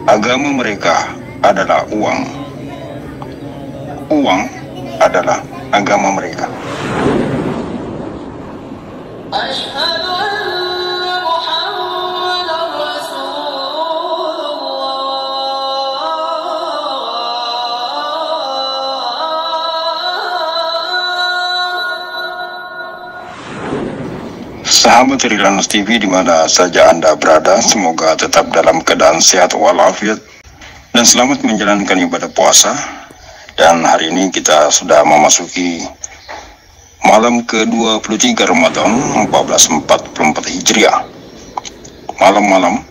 Agama mereka adalah uang. Uang adalah agama mereka. Sahabat Trilanus TV di mana saja Anda berada, semoga tetap dalam keadaan sehat walafiat dan selamat menjalankan ibadah puasa. Dan hari ini kita sudah memasuki malam ke-23 Ramadan 1444 Hijriah. Malam-malam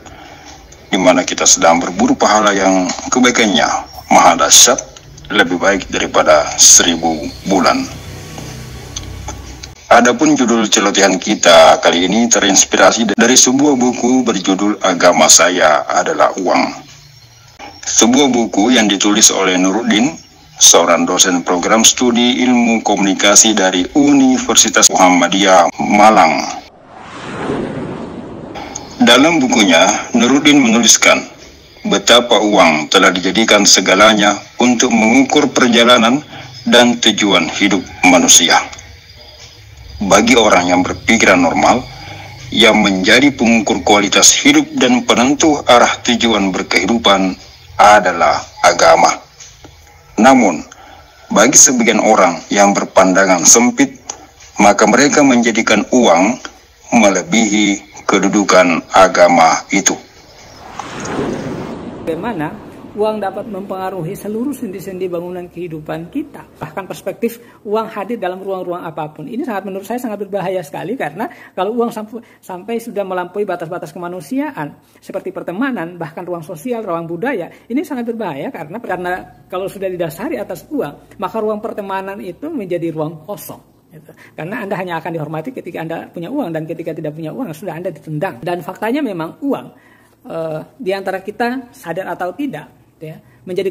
di mana kita sedang berburu pahala yang kebaikannya maha dahsyat, lebih baik daripada 1000 bulan. Adapun judul celotehan kita kali ini terinspirasi dari sebuah buku berjudul Agama Saya Adalah Uang. Sebuah buku yang ditulis oleh Nuruddin, seorang dosen program studi ilmu komunikasi dari Universitas Muhammadiyah Malang. Dalam bukunya, Nuruddin menuliskan betapa uang telah dijadikan segalanya untuk mengukur perjalanan dan tujuan hidup manusia. Bagi orang yang berpikiran normal, yang menjadi pengukur kualitas hidup dan penentu arah tujuan berkehidupan adalah agama. Namun, bagi sebagian orang yang berpandangan sempit, maka mereka menjadikan uang melebihi kedudukan agama itu. Bagaimana uang dapat mempengaruhi seluruh sendi-sendi bangunan kehidupan kita. Bahkan perspektif uang hadir dalam ruang-ruang apapun. Ini menurut saya sangat berbahaya sekali, karena kalau uang sampai sudah melampaui batas-batas kemanusiaan, seperti pertemanan, bahkan ruang sosial, ruang budaya, ini sangat berbahaya karena kalau sudah didasari atas uang, maka ruang pertemanan itu menjadi ruang kosong. Karena Anda hanya akan dihormati ketika Anda punya uang, dan ketika tidak punya uang sudah Anda ditendang. Dan faktanya memang uang, di antara kita sadar atau tidak, menjadi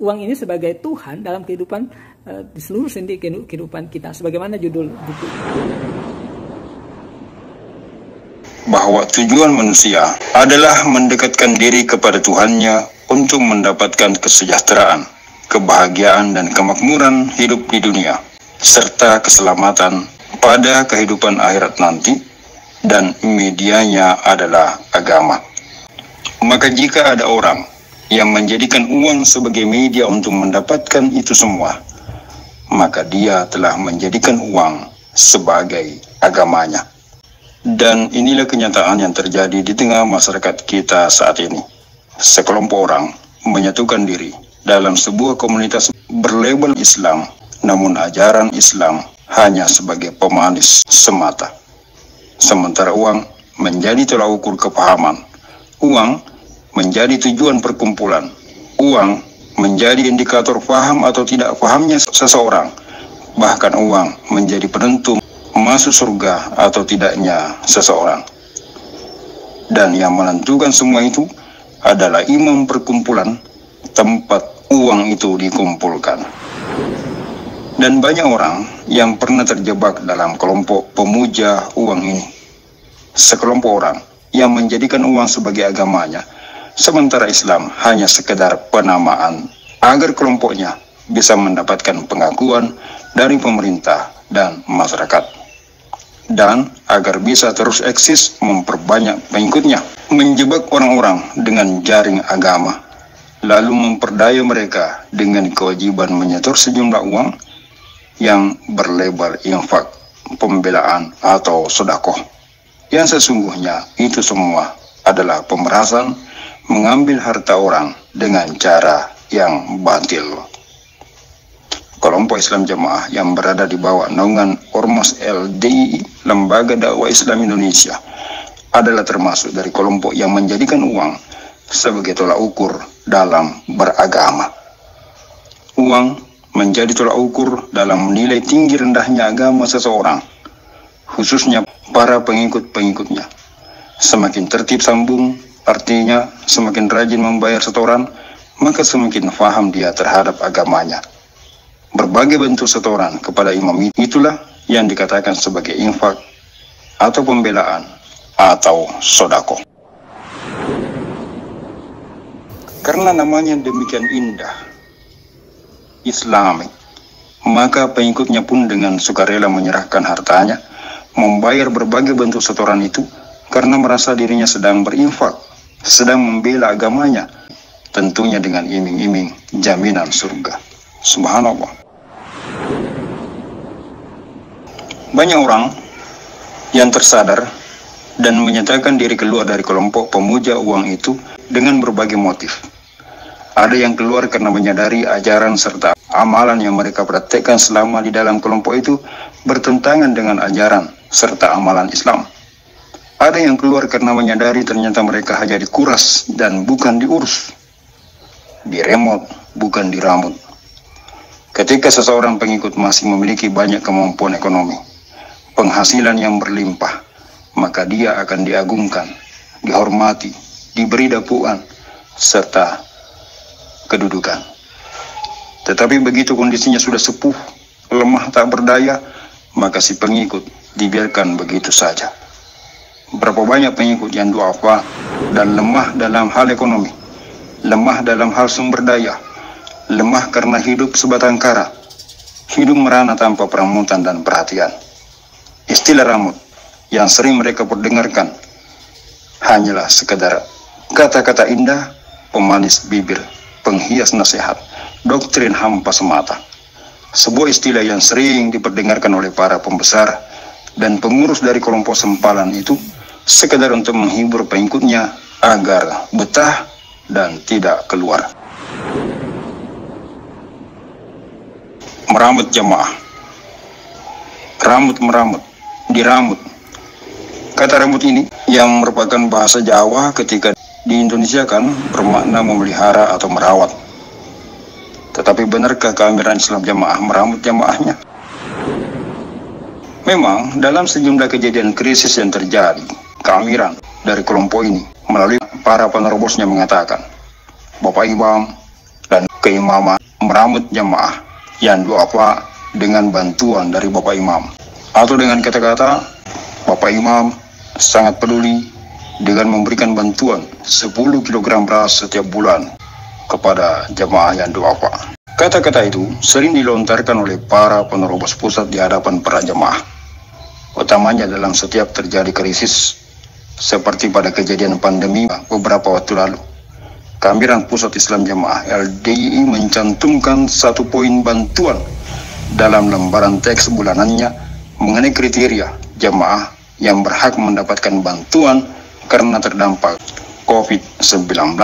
uang ini sebagai Tuhan dalam kehidupan di seluruh sendi kehidupan kita, sebagaimana judul buku. Bahwa tujuan manusia adalah mendekatkan diri kepada Tuhannya untuk mendapatkan kesejahteraan, kebahagiaan dan kemakmuran hidup di dunia, serta keselamatan pada kehidupan akhirat nanti, dan medianya adalah agama. Maka jika ada orang yang menjadikan uang sebagai media untuk mendapatkan itu semua, maka dia telah menjadikan uang sebagai agamanya. Dan inilah kenyataan yang terjadi di tengah masyarakat kita saat ini. Sekelompok orang menyatukan diri dalam sebuah komunitas berlabel Islam, namun ajaran Islam hanya sebagai pemanis semata. Sementara uang menjadi tolak ukur kepahaman, uang menjadi tujuan perkumpulan, uang menjadi indikator paham atau tidak pahamnya seseorang, bahkan uang menjadi penentu masuk surga atau tidaknya seseorang. Dan yang menentukan semua itu adalah imam perkumpulan tempat uang itu dikumpulkan. Dan banyak orang yang pernah terjebak dalam kelompok pemuja uang ini. Sekelompok orang yang menjadikan uang sebagai agamanya, sementara Islam hanya sekedar penamaan agar kelompoknya bisa mendapatkan pengakuan dari pemerintah dan masyarakat, dan agar bisa terus eksis memperbanyak pengikutnya, menjebak orang-orang dengan jaring agama, lalu memperdaya mereka dengan kewajiban menyetor sejumlah uang yang berlabel infak, pembelaan atau sedekah, yang sesungguhnya itu semua adalah pemerasan, mengambil harta orang dengan cara yang batil. Kelompok Islam Jamaah yang berada di bawah naungan Ormas LDI, Lembaga Dakwah Islam Indonesia, adalah termasuk dari kelompok yang menjadikan uang sebagai tolak ukur dalam beragama. Uang menjadi tolak ukur dalam menilai tinggi rendahnya agama seseorang, khususnya para pengikut-pengikutnya. Semakin tertib sambung, artinya semakin rajin membayar setoran, maka semakin faham dia terhadap agamanya. Berbagai bentuk setoran kepada imam itulah yang dikatakan sebagai infak atau pembelaan atau sodako. Karena namanya demikian indah, Islami, maka pengikutnya pun dengan sukarela menyerahkan hartanya, membayar berbagai bentuk setoran itu, karena merasa dirinya sedang berinfak, sedang membela agamanya, tentunya dengan iming-iming jaminan surga. Subhanallah. Banyak orang yang tersadar dan menyatakan diri keluar dari kelompok pemuja uang itu dengan berbagai motif. Ada yang keluar karena menyadari ajaran serta amalan yang mereka praktekkan selama di dalam kelompok itu bertentangan dengan ajaran serta amalan Islam. Ada yang keluar karena menyadari ternyata mereka hanya dikuras dan bukan diurus, diremot bukan diramut. Ketika seseorang pengikut masih memiliki banyak kemampuan ekonomi, penghasilan yang berlimpah, maka dia akan diagungkan, dihormati, diberi dapuan, serta kedudukan. Tetapi begitu kondisinya sudah sepuh, lemah tak berdaya, maka si pengikut dibiarkan begitu saja. Berapa banyak pengikut yang duafa dan lemah dalam hal ekonomi, lemah dalam hal sumber daya, lemah karena hidup sebatang kara, hidup merana tanpa peramutan dan perhatian. Istilah ramut yang sering mereka perdengarkan hanyalah sekedar kata-kata indah, pemanis bibir, penghias nasihat, doktrin hampa semata. Sebuah istilah yang sering diperdengarkan oleh para pembesar dan pengurus dari kelompok sempalan itu sekedar untuk menghibur pengikutnya agar betah dan tidak keluar. Meramut jamaah. Ramut meramut, diramut. Kata ramut ini yang merupakan bahasa Jawa ketika di Indonesia kan bermakna memelihara atau merawat. Tetapi benarkah keamiran Islam jamaah meramut jamaahnya? Memang dalam sejumlah kejadian krisis yang terjadi, keamiran dari kelompok ini melalui para penerobosnya mengatakan, Bapak Imam dan keimaman meramut jamaah yang duafa dengan bantuan dari Bapak Imam. Atau dengan kata-kata, Bapak Imam sangat peduli dengan memberikan bantuan 10 kg beras setiap bulan kepada jamaah yang duafa. Kata-kata itu sering dilontarkan oleh para penerobos pusat di hadapan para jamaah, utamanya dalam setiap terjadi krisis seperti pada kejadian pandemi beberapa waktu lalu. Keamiran Pusat Islam Jamaah LDII mencantumkan 1 poin bantuan dalam lembaran teks bulanannya mengenai kriteria jamaah yang berhak mendapatkan bantuan karena terdampak COVID-19,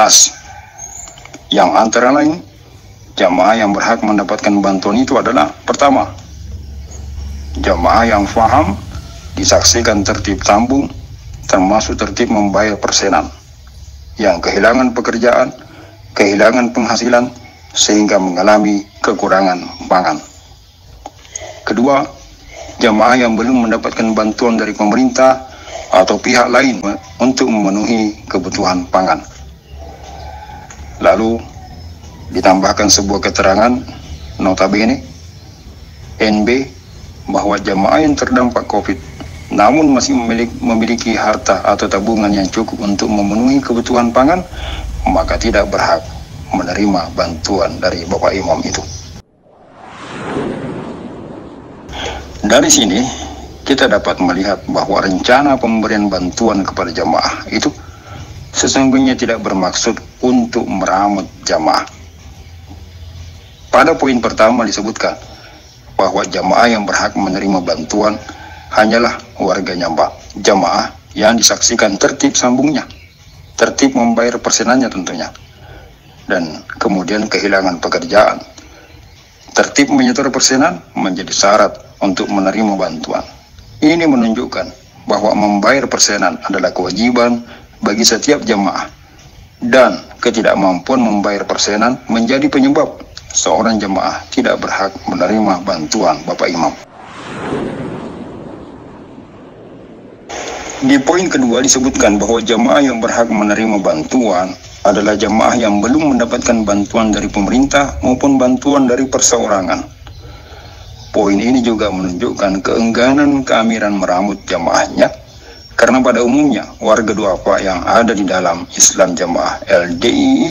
yang antara lain jamaah yang berhak mendapatkan bantuan itu adalah: pertama, jamaah yang faham disaksikan tertib tambung termasuk tertib membayar persenan, yang kehilangan pekerjaan, kehilangan penghasilan sehingga mengalami kekurangan pangan. Kedua, jamaah yang belum mendapatkan bantuan dari pemerintah atau pihak lain untuk memenuhi kebutuhan pangan. Lalu ditambahkan sebuah keterangan notabene NB bahwa jamaah yang terdampak COVID namun masih memiliki harta atau tabungan yang cukup untuk memenuhi kebutuhan pangan, maka tidak berhak menerima bantuan dari Bapak Imam itu. Dari sini kita dapat melihat bahwa rencana pemberian bantuan kepada jamaah itu sesungguhnya tidak bermaksud untuk meramut jamaah. Pada poin pertama disebutkan bahwa jamaah yang berhak menerima bantuan hanyalah warga jamaah yang disaksikan tertib sambungnya, tertib membayar persenannya tentunya, dan kemudian kehilangan pekerjaan. Tertib menyetor persenan menjadi syarat untuk menerima bantuan. Ini menunjukkan bahwa membayar persenan adalah kewajiban bagi setiap jamaah, dan ketidakmampuan membayar persenan menjadi penyebab seorang jamaah tidak berhak menerima bantuan Bapak Imam. Di poin kedua disebutkan bahwa jamaah yang berhak menerima bantuan adalah jamaah yang belum mendapatkan bantuan dari pemerintah maupun bantuan dari perseorangan. Poin ini juga menunjukkan keengganan keamiran meramut jamaahnya, karena pada umumnya warga duafa yang ada di dalam Islam Jamaah LDII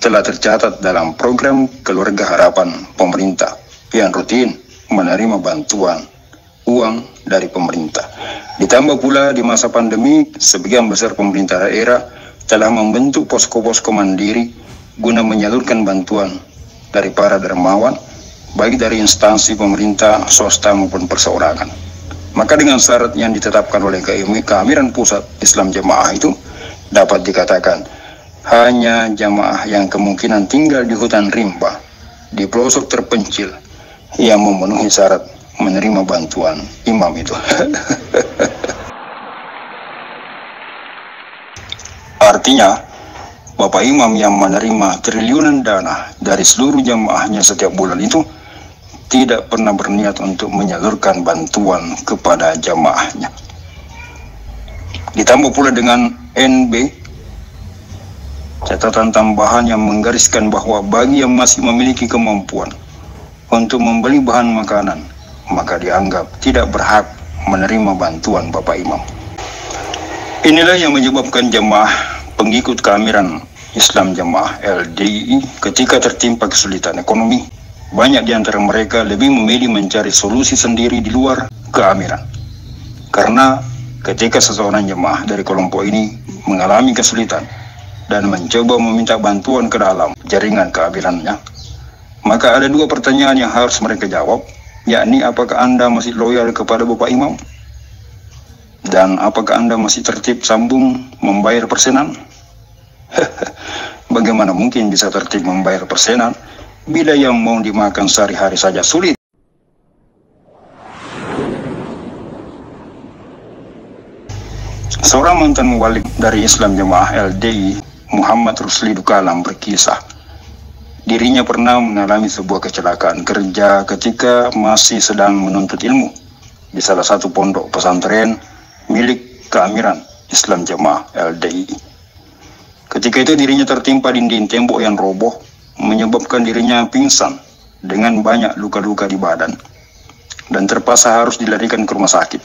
telah tercatat dalam program Keluarga Harapan pemerintah yang rutin menerima bantuan uang dari pemerintah. Ditambah pula di masa pandemi, sebagian besar pemerintah daerah telah membentuk posko-posko mandiri guna menyalurkan bantuan dari para dermawan, baik dari instansi pemerintah, swasta maupun perseorangan. Maka dengan syarat yang ditetapkan oleh Keamiran Pusat Islam Jamaah itu, dapat dikatakan hanya jamaah yang kemungkinan tinggal di hutan rimba, di pelosok terpencil, yang memenuhi syarat menerima bantuan imam itu. Artinya, Bapak Imam yang menerima triliunan dana dari seluruh jamaahnya setiap bulan itu tidak pernah berniat untuk menyalurkan bantuan kepada jamaahnya. Ditambah pula dengan NB, catatan tambahan yang menggariskan bahwa bagi yang masih memiliki kemampuan untuk membeli bahan makanan, maka dianggap tidak berhak menerima bantuan Bapak Imam. Inilah yang menyebabkan jemaah pengikut Keamiran Islam Jamaah LDI ketika tertimpa kesulitan ekonomi, banyak di antara mereka lebih memilih mencari solusi sendiri di luar keamiran. Karena ketika seseorang jemaah dari kelompok ini mengalami kesulitan dan mencoba meminta bantuan ke dalam jaringan keamirannya, maka ada dua pertanyaan yang harus mereka jawab, yakni apakah Anda masih loyal kepada Bapak Imam? Dan apakah Anda masih tertib sambung membayar persenan? Bagaimana mungkin bisa tertib membayar persenan bila yang mau dimakan sehari-hari saja sulit? Seorang mantan mubaligh dari Islam Jamaah LDI, Muhammad Rusli Dukalam, berkisah dirinya pernah mengalami sebuah kecelakaan kerja ketika masih sedang menuntut ilmu di salah satu pondok pesantren milik Keamiran Islam Jamaah LDI. Ketika itu dirinya tertimpa dinding tembok yang roboh, menyebabkan dirinya pingsan dengan banyak luka-luka di badan dan terpaksa harus dilarikan ke rumah sakit.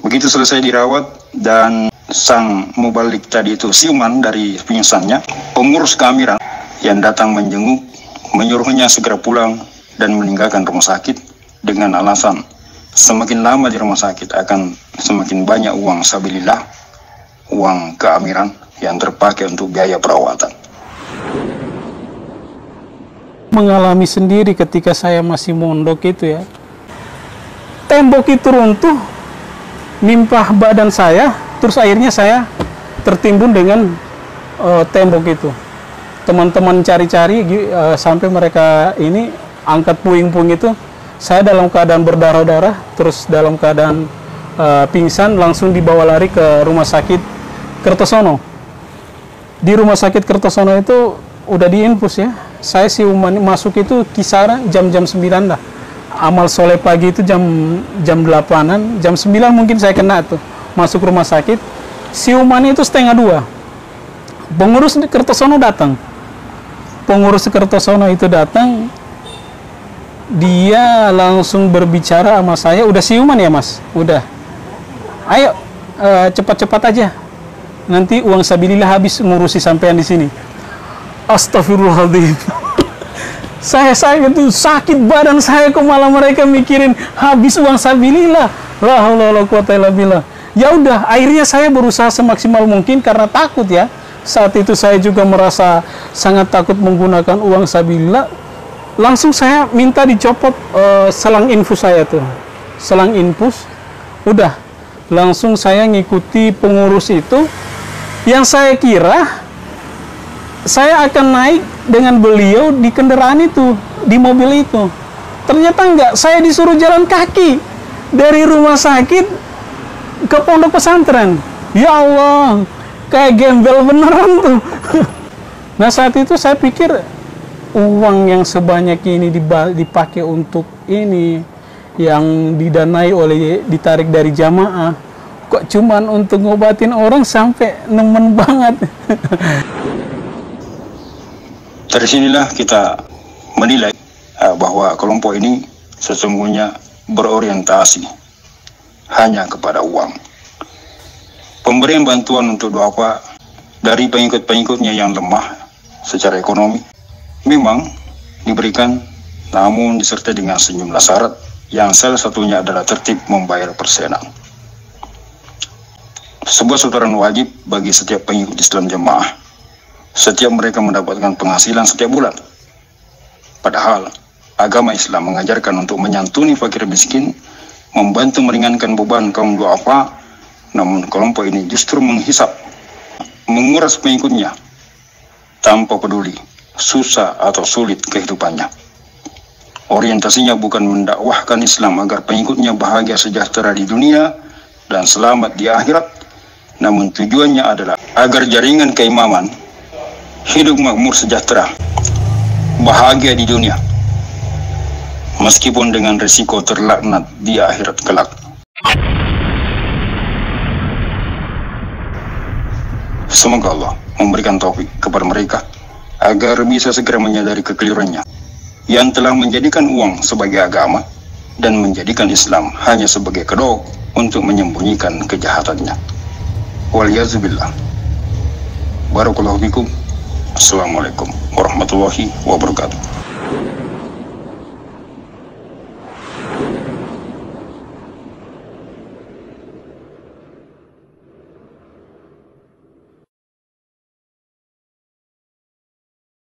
Begitu selesai dirawat dan sang mubaligh tadi itu siuman dari pingsannya, pengurus Keamiran yang datang menjenguk menyuruhnya segera pulang dan meninggalkan rumah sakit dengan alasan semakin lama di rumah sakit akan semakin banyak uang sabilillah, uang Keamiran yang terpakai untuk biaya perawatan. Mengalami sendiri ketika saya masih mondok itu ya, tembok itu runtuh nimpah badan saya, terus akhirnya saya tertimbun dengan tembok itu. Teman-teman cari-cari sampai mereka ini angkat puing-puing itu, saya dalam keadaan berdarah-darah, terus dalam keadaan pingsan, langsung dibawa lari ke rumah sakit Kertosono. Di rumah sakit Kertosono itu udah diinfus ya. Saya siuman masuk itu kisaran jam-jam 9 lah. Amal soleh pagi itu jam 8-an, jam 9 mungkin saya kena tuh. Masuk rumah sakit, siuman itu 1:30. Pengurus Kertosono datang. Pengurus Kertosono itu datang, dia langsung berbicara sama saya, udah siuman ya mas? Udah. Ayo, cepat-cepat aja. Nanti uang sabilillah habis ngurusi sampean di sini. Astagfirullahaladzim. saya itu sakit badan saya, kok malah mereka mikirin habis uang sabilillah. La haula wala quwata illa billah. Ya udah, akhirnya saya berusaha semaksimal mungkin karena takut ya. Saat itu saya juga merasa sangat takut menggunakan uang sabilillah. Langsung saya minta dicopot selang infus saya tuh. Selang infus. Udah, langsung saya ngikuti pengurus itu. Yang saya kira saya akan naik dengan beliau di kendaraan itu, di mobil itu. Ternyata enggak, saya disuruh jalan kaki dari rumah sakit ke pondok pesantren. Ya Allah, kayak gembel beneran tuh. Nah saat itu saya pikir uang yang sebanyak ini dipakai untuk ini, yang didanai oleh, ditarik dari jamaah, kok cuman untuk ngobatin orang, sampai nemen banget. Dari sinilah kita menilai bahwa kelompok ini sesungguhnya berorientasi hanya kepada uang. Pemberian bantuan untuk doa dari pengikut-pengikutnya yang lemah secara ekonomi. Memang diberikan, namun disertai dengan sejumlah syarat yang salah satunya adalah tertib membayar persenan. Sebuah setoran wajib bagi setiap pengikut Islam jemaah. Setiap mereka mendapatkan penghasilan setiap bulan. Padahal agama Islam mengajarkan untuk menyantuni fakir miskin, membantu meringankan beban kaum duafa, namun kelompok ini justru menghisap, menguras pengikutnya tanpa peduli susah atau sulit kehidupannya. Orientasinya bukan mendakwahkan Islam agar pengikutnya bahagia sejahtera di dunia dan selamat di akhirat, namun tujuannya adalah agar jaringan keimaman hidup makmur sejahtera, bahagia di dunia, meskipun dengan risiko terlaknat di akhirat kelak. Semoga Allah memberikan taufik kepada mereka agar bisa segera menyadari kekeliruannya yang telah menjadikan uang sebagai agama dan menjadikan Islam hanya sebagai kedok untuk menyembunyikan kejahatannya. Waliyazubillah. Barakallahu fikum. Assalamualaikum warahmatullahi wabarakatuh.